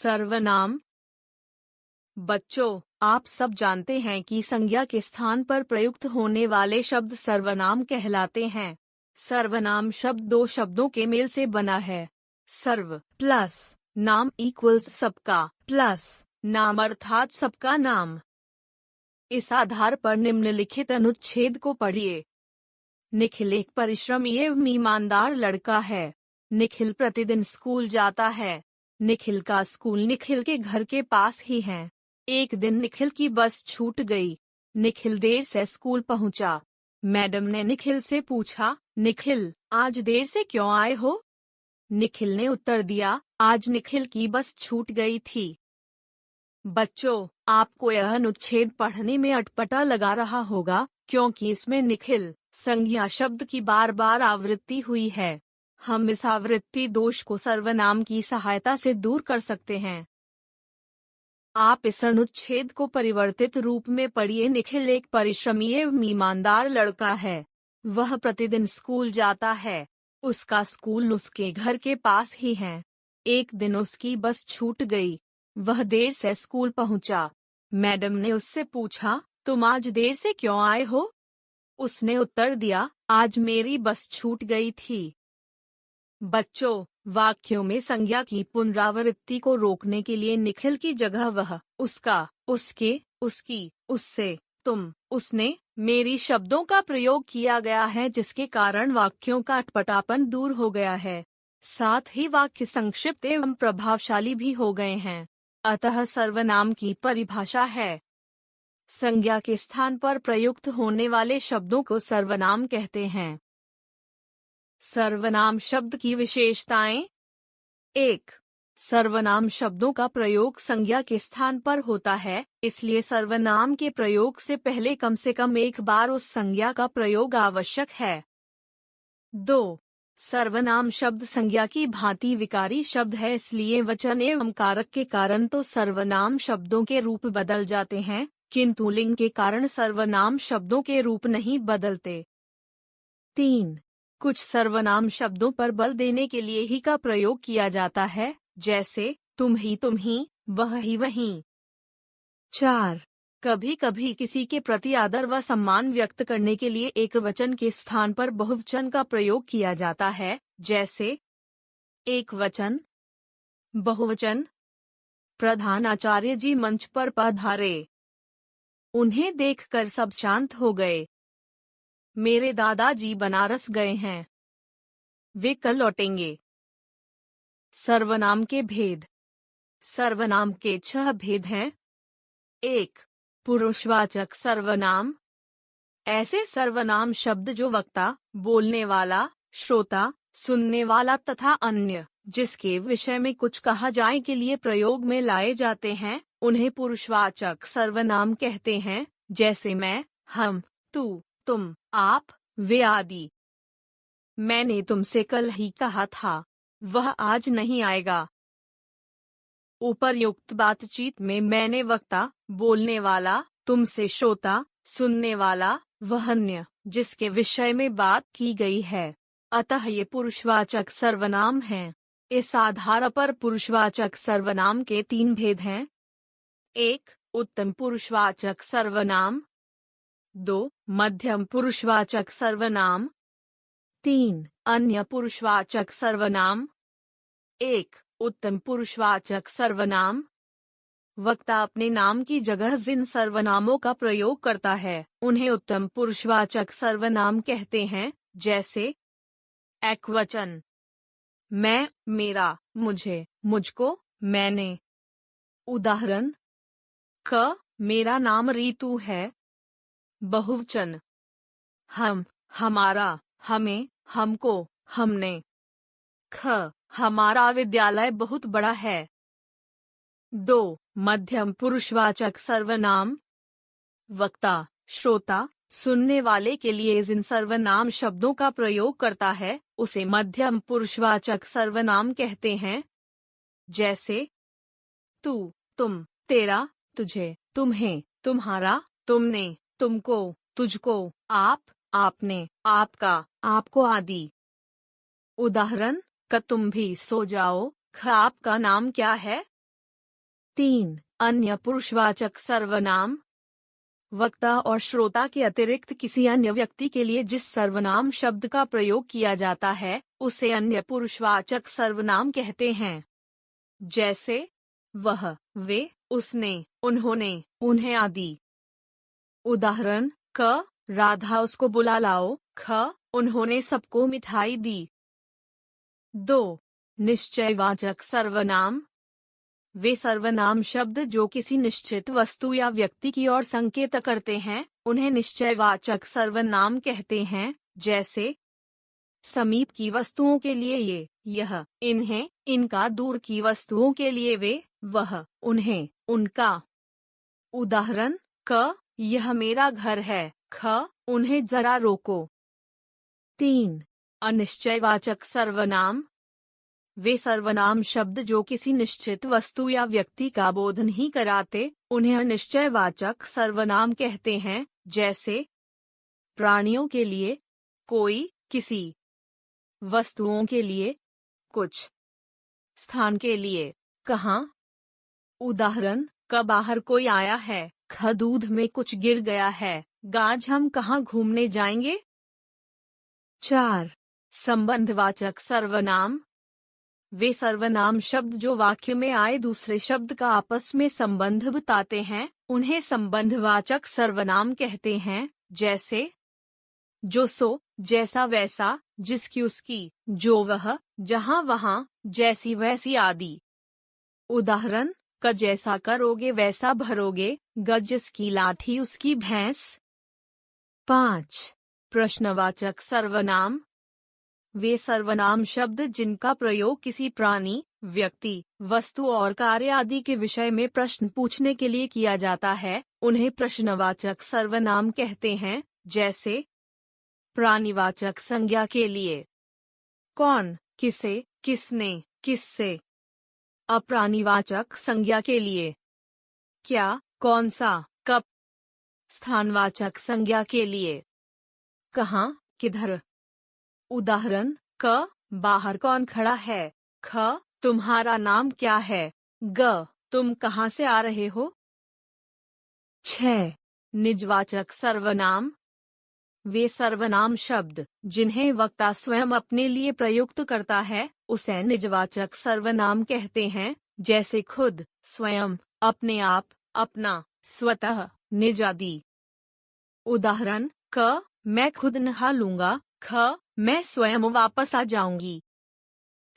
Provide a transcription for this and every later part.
सर्वनाम। बच्चों, आप सब जानते हैं कि संज्ञा के स्थान पर प्रयुक्त होने वाले शब्द सर्वनाम कहलाते हैं। सर्वनाम शब्द दो शब्दों के मेल से बना है। सर्व प्लस नाम इक्वल्स सबका प्लस नाम अर्थात सबका नाम। इस आधार पर निम्नलिखित अनुच्छेद को पढ़िए। निखिल एक परिश्रमी एवं ईमानदार लड़का है। निखिल प्रतिदिन स्कूल जाता है। निखिल का स्कूल निखिल के घर के पास ही है। एक दिन निखिल की बस छूट गई। निखिल देर से स्कूल पहुंचा। मैडम ने निखिल से पूछा, निखिल, आज देर से क्यों आए हो? निखिल ने उत्तर दिया, आज निखिल की बस छूट गई थी। बच्चों, आपको यह अनुच्छेद पढ़ने में अटपटा लगा रहा होगा, क्योंकि इसमें निखिल संज्ञा शब्द की बार बार आवृत्ति हुई है। हम इस आवृत्ति दोष को सर्वनाम की सहायता से दूर कर सकते हैं। आप इस अनुच्छेद को परिवर्तित रूप में पढ़िए। निखिल एक परिश्रमी एवं ईमानदार लड़का है। वह प्रतिदिन स्कूल जाता है। उसका स्कूल उसके घर के पास ही है। एक दिन उसकी बस छूट गई। वह देर से स्कूल पहुंचा। मैडम ने उससे पूछा, तुम आज देर से क्यों आए हो? उसने उत्तर दिया, आज मेरी बस छूट गई थी। बच्चों, वाक्यों में संज्ञा की पुनरावृत्ति को रोकने के लिए निखिल की जगह वह, उसका, उसके, उसकी, उससे, तुम, उसने, मेरी शब्दों का प्रयोग किया गया है, जिसके कारण वाक्यों का अटपटापन दूर हो गया है। साथ ही वाक्य संक्षिप्त एवं प्रभावशाली भी हो गए हैं। अतः सर्वनाम की परिभाषा है, संज्ञा के स्थान पर प्रयुक्त होने वाले शब्दों को सर्वनाम कहते हैं। सर्वनाम शब्द की विशेषताएं। 1. सर्वनाम शब्दों का प्रयोग संज्ञा के स्थान पर होता है, इसलिए सर्वनाम के प्रयोग से पहले कम से कम एक बार उस संज्ञा का प्रयोग आवश्यक है। 2. सर्वनाम शब्द संज्ञा की भांति विकारी शब्द है, इसलिए वचन एवं कारक के कारण तो सर्वनाम शब्दों के रूप बदल जाते हैं, किंतु लिंग के कारण सर्वनाम शब्दों के रूप नहीं बदलते। 3. कुछ सर्वनाम शब्दों पर बल देने के लिए ही का प्रयोग किया जाता है, जैसे तुम ही, वह ही वही। 4. कभी कभी किसी के प्रति आदर व सम्मान व्यक्त करने के लिए एक वचन के स्थान पर बहुवचन का प्रयोग किया जाता है, जैसे एक वचन, बहुवचन। प्रधान आचार्य जी मंच पर पधारे। उन्हें देखकर सब शांत हो गए। मेरे दादाजी बनारस गए हैं। वे कल लौटेंगे। सर्वनाम के भेद। सर्वनाम के 6 भेद हैं। 1. पुरुषवाचक सर्वनाम। ऐसे सर्वनाम शब्द जो वक्ता, बोलने वाला, श्रोता, सुनने वाला तथा अन्य जिसके विषय में कुछ कहा जाए के लिए प्रयोग में लाए जाते हैं, उन्हें पुरुषवाचक सर्वनाम कहते हैं, जैसे मैं, हम, तू, तुम, आप, वे आदि। मैंने तुमसे कल ही कहा था, वह आज नहीं आएगा। उपर्युक्त बातचीत में मैंने वक्ता, बोलने वाला, तुमसे श्रोता, सुनने वाला, वह अन्य जिसके विषय में बात की गई है। अतः ये पुरुषवाचक सर्वनाम हैं। इस आधार पर पुरुषवाचक सर्वनाम के 3 भेद हैं। 1. उत्तम पुरुषवाचक सर्वनाम। 2. मध्यम पुरुषवाचक सर्वनाम। 3. अन्य पुरुषवाचक सर्वनाम। 1. उत्तम पुरुषवाचक सर्वनाम। वक्ता अपने नाम की जगह जिन सर्वनामों का प्रयोग करता है, उन्हें उत्तम पुरुषवाचक सर्वनाम कहते हैं, जैसे एकवचन, मैं, मेरा, मुझे, मुझको, मैंने। उदाहरण, क, मेरा नाम रीतू है। बहुवचन, हम, हमारा, हमें, हमको, हमने। ख, हमारा विद्यालय बहुत बड़ा है। 2. मध्यम पुरुषवाचक सर्वनाम। वक्ता, श्रोता, सुनने वाले के लिए जिन सर्वनाम शब्दों का प्रयोग करता है, उसे मध्यम पुरुषवाचक सर्वनाम कहते हैं, जैसे तू, तुम, तेरा, तुझे, तुम्हें, तुम्हारा, तुमने, तुमको, तुझको, आप, आपने, आपका, आपको आदि। उदाहरण, क, तुम भी सो जाओ। ख, आपका नाम क्या है? 3. अन्य पुरुषवाचक सर्वनाम। वक्ता और श्रोता के अतिरिक्त किसी अन्य व्यक्ति के लिए जिस सर्वनाम शब्द का प्रयोग किया जाता है उसे अन्य पुरुषवाचक सर्वनाम कहते हैं। जैसे वह, वे, उसने, उन्होंने, उन्हें आदि। उदाहरण: क. राधा उसको बुला लाओ। ख. उन्होंने सबको मिठाई दी। 2. निश्चयवाचक सर्वनाम। वे सर्वनाम शब्द जो किसी निश्चित वस्तु या व्यक्ति की ओर संकेत करते हैं उन्हें निश्चयवाचक सर्वनाम कहते हैं। जैसे समीप की वस्तुओं के लिए ये, यह, इन्हें, इनका। दूर की वस्तुओं के लिए वे, वह, उन्हें, उनका। उदाहरण: क. यह मेरा घर है। ख. उन्हें जरा रोको। 3. अनिश्चयवाचक सर्वनाम। वे सर्वनाम शब्द जो किसी निश्चित वस्तु या व्यक्ति का बोध नहीं कराते उन्हें अनिश्चयवाचक सर्वनाम कहते हैं। जैसे प्राणियों के लिए कोई, किसी। वस्तुओं के लिए कुछ। स्थान के लिए कहाँ। उदाहरण: क. बाहर कोई आया है। ख. दूध में कुछ गिर गया है। आज हम कहाँ घूमने जाएंगे। 4. संबंधवाचक सर्वनाम। वे सर्वनाम शब्द जो वाक्य में आए दूसरे शब्द का आपस में संबंध बताते हैं उन्हें संबंधवाचक सर्वनाम कहते हैं। जैसे जो, सो, जैसा वैसा, जिसकी उसकी, जो वह, जहाँ वहाँ, जैसी वैसी आदि। उदाहरण: क. जैसा करोगे वैसा भरोगे। ग. जिसकी लाठी उसकी भैंस। 5. प्रश्नवाचक सर्वनाम। वे सर्वनाम शब्द जिनका प्रयोग किसी प्राणी, व्यक्ति, वस्तु और कार्य आदि के विषय में प्रश्न पूछने के लिए किया जाता है उन्हें प्रश्नवाचक सर्वनाम कहते हैं। जैसे प्राणिवाचक संज्ञा के लिए कौन, किसे, किसने, किससे। अप्राणिवाचक संज्ञा के लिए क्या, कौन सा, कब। स्थानवाचक संज्ञा के लिए कहाँ, किधर। उदाहरण: क. बाहर कौन खड़ा है। ख. तुम्हारा नाम क्या है। ग. तुम कहाँ से आ रहे हो। 6. निजवाचक सर्वनाम। वे सर्वनाम शब्द जिन्हें वक्ता स्वयं अपने लिए प्रयुक्त करता है उसे निजवाचक सर्वनाम कहते हैं। जैसे खुद, स्वयं, अपने आप, अपना, स्वतः, निज आदि। उदाहरण: क. मैं खुद नहा लूंगा। ख. मैं स्वयं वापस आ जाऊंगी।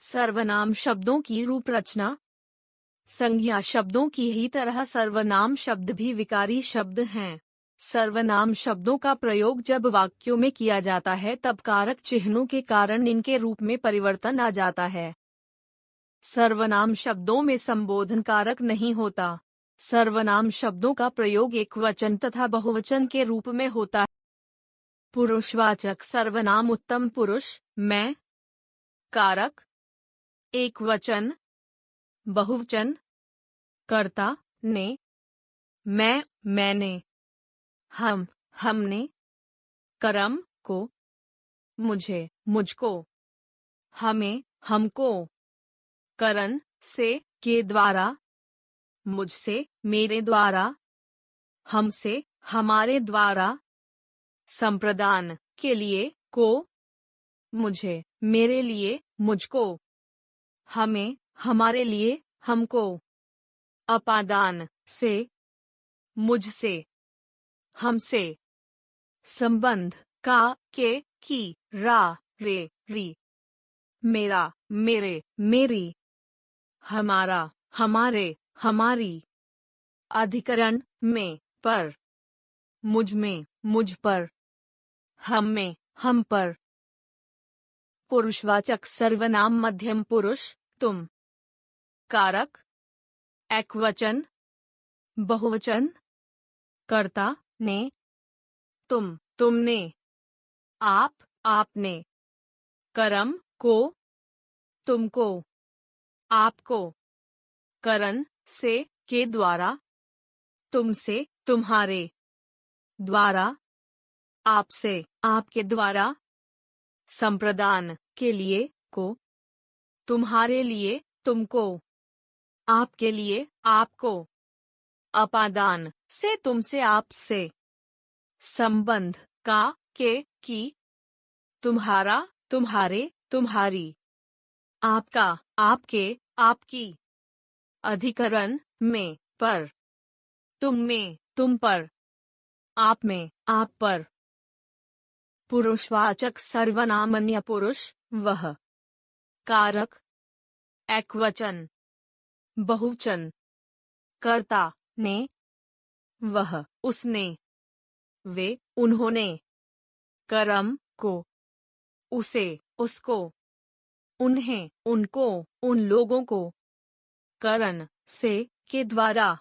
सर्वनाम शब्दों की रूप रचना। संज्ञा शब्दों की ही तरह सर्वनाम शब्द भी विकारी शब्द हैं। सर्वनाम शब्दों का प्रयोग जब वाक्यों में किया जाता है तब कारक चिन्हों के कारण इनके रूप में परिवर्तन आ जाता है। सर्वनाम शब्दों में संबोधन कारक नहीं होता। सर्वनाम शब्दों का प्रयोग एकवचन तथा बहुवचन के रूप में होता है। पुरुषवाचक सर्वनाम उत्तम पुरुष, मैं। कारक एकवचन, बहुवचन, कर्ता, ने, मैं, मैंने, हम, हमने, कर्म, को, मुझे, मुझको, हमें, हमको, करन, से, के द्वारा, मुझसे, मेरे द्वारा, हमसे, हमारे द्वारा, संप्रदान, के लिए, को, मुझे, मेरे लिए, मुझको, हमें, हमारे लिए, हमको, अपादान, से, मुझसे, हमसे, संबंध, का, के, की, रा, रे, री, मेरा, मेरे, मेरी, हमारा, हमारे, हमारी, अधिकरण, में, पर, मुझ में, मुझ पर, हम में, हम पर। पुरुषवाचक सर्वनाम मध्यम पुरुष, तुम। कारक एकवचन, बहुवचन, कर्ता, ने, तुम, तुमने, आप, आपने, कर्म, को, तुमको, आपको, करन, से, के द्वारा, तुमसे, तुम्हारे द्वारा, आपसे, आपके द्वारा, संप्रदान, के लिए, को, तुम्हारे लिए, तुमको। आपके लिए, आपको। अपादान से, तुमसे, आपसे। संबंध का, के, की। तुम्हारा, तुम्हारे, तुम्हारी। आपका, आपके, आपकी। अधिकरण में, पर। तुम में, तुम पर। आप में, आप पर। पुरुषवाचक सर्वनाम अन्य पुरुष, वह। कारक, एकवचन, बहुवचन। कर्ता, ने, वह, उसने, वे, उन्होंने। कर्म, को, उसे, उसको। उन्हें, उनको, उन लोगों को। करण, से, के द्वारा।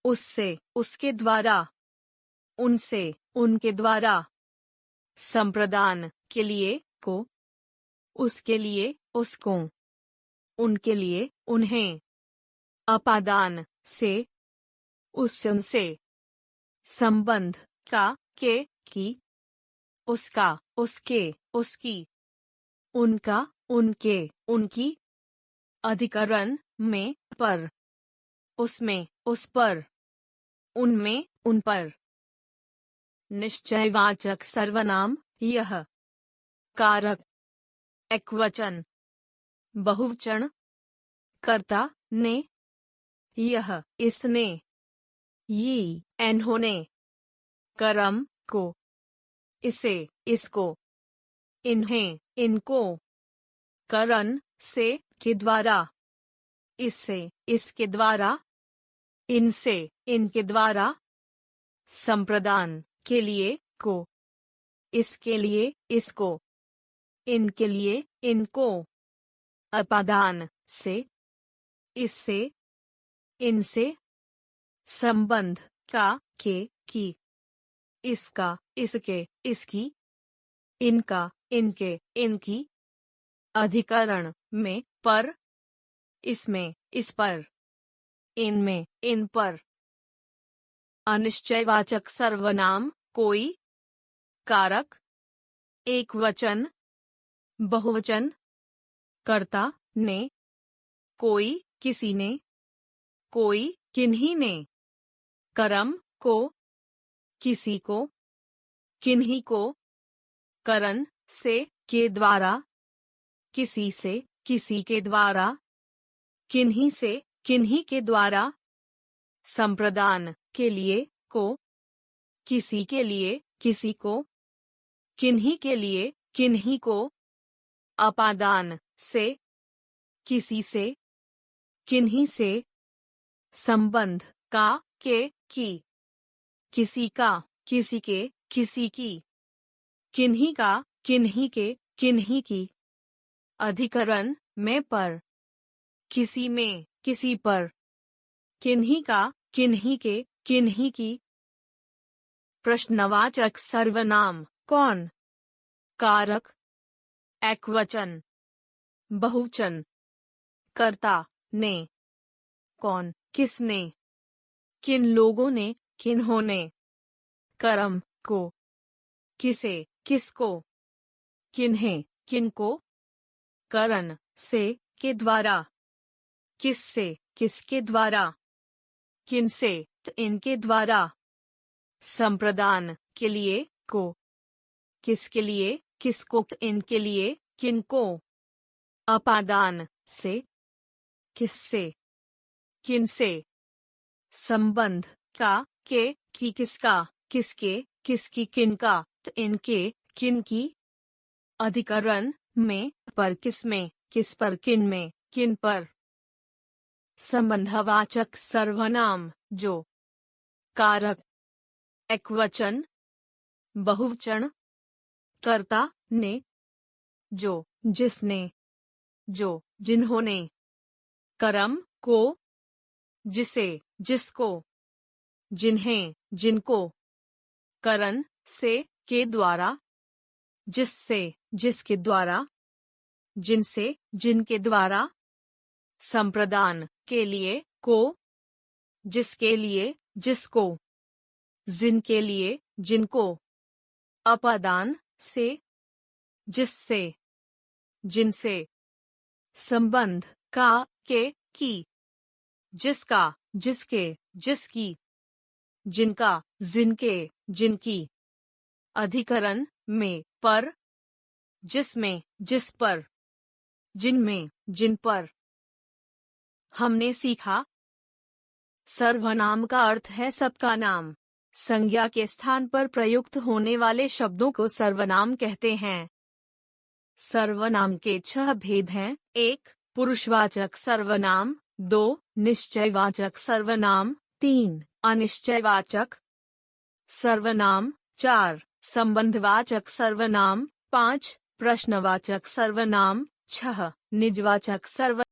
उससे, उसके द्वारा। उनसे, उनके द्वारा। संप्रदान, के लिए, को। उसके लिए, उसको। उनके लिए, उन्हें। अपादान से, उससे, उनसे। संबंध का, के, की। उसका, उसके, उसकी। उनका, उनके, उनकी। अधिकरण में, पर। उसमें, उस पर। उनमें, उन पर। निश्चयवाचक सर्वनाम, यह। कारक, एकवचन, बहुवचन। कर्ता, ने, यह, इसने। ये, इन्होंने। कर्म, को। इसे, इसको। इन्हें, इनको। करण, से, के द्वारा। इससे, इसके द्वारा। इनसे, इनके द्वारा। संप्रदान, के लिए, को। इसके लिए, इसको। इनके लिए, इनको। अपादान से, इससे, इनसे। संबंध का, के, की। इसका, इसके, इसकी। इनका, इनके, इनकी। अधिकरण में, पर। इसमें, इस पर। इनमें, इन पर। अनिश्चयवाचक सर्वनाम, कोई। कारक, एकवचन, बहुवचन। कर्ता, ने। कोई, किसी ने। कोई, किन्हीं ने। कर्म, को। किसी को। किन्हीं को। करण, से, के द्वारा। किसी से, किसी के द्वारा। किन्हीं से, किन्हीं के द्वारा। संप्रदान, के लिए, को। किसी के लिए, किसी को। किन्हीं के लिए, किन्हीं को। अपादान से, किसी से, किन्हीं से। संबंध का, के, की। किसी का, किसी के, किसी की। किन्हीं का, किन्हीं के, किन्हीं की। अधिकरण में, पर। किसी में, किसी पर। किन्हीं का, किन्हीं के, किन्हीं की। प्रश्नवाचक सर्वनाम, कौन। कारक, एकवचन, बहुवचन। कर्ता, ने। कौन, किसने। किन लोगों ने, किन्होंने। कर्म, को। किसे, किसको। किन्हें, किनको। करण, से, के द्वारा। किससे, किसके द्वारा। किनसे, इनके द्वारा। संप्रदान, के लिए, को। किसके लिए, किसको, इनके लिए, किनको। अपादान से, किससे, किनसे। संबंध का, के, की, किसका, किसके, किसकी, किनका, इनके, किनकी। अधिकरण में, पर, किसमें, किस पर, किन में, किन पर। संबंधवाचक सर्वनाम, जो। कारक, एकवचन, बहुवचन। कर्ता, ने। जो, जिसने। जो, जिन्होंने। कर्म, को। जिसे, जिसको। जिन्हें, जिनको। करण, से, के द्वारा। जिससे, जिसके द्वारा। जिनसे, जिनके द्वारा। संप्रदान, के लिए, को। जिसके लिए, जिसको। जिनके लिए, जिनको। अपादान से, जिससे, जिनसे। संबंध का, के, की। जिसका, जिसके, जिसकी, जिनका, जिनके, जिनकी। अधिकरण में, पर, जिसमें, जिस पर, जिनमें, जिन पर। हमने सीखा। सर्वनाम का अर्थ है सबका नाम। संज्ञा के स्थान पर प्रयुक्त होने वाले शब्दों को सर्वनाम कहते हैं। सर्वनाम के 6 भेद हैं। 1. पुरुषवाचक सर्वनाम। 2. निश्चयवाचक सर्वनाम। 3. अनिश्चयवाचक सर्वनाम। 4. संबंधवाचक सर्वनाम। 5. प्रश्नवाचक सर्वनाम। 6. निजवाचक सर्वनाम।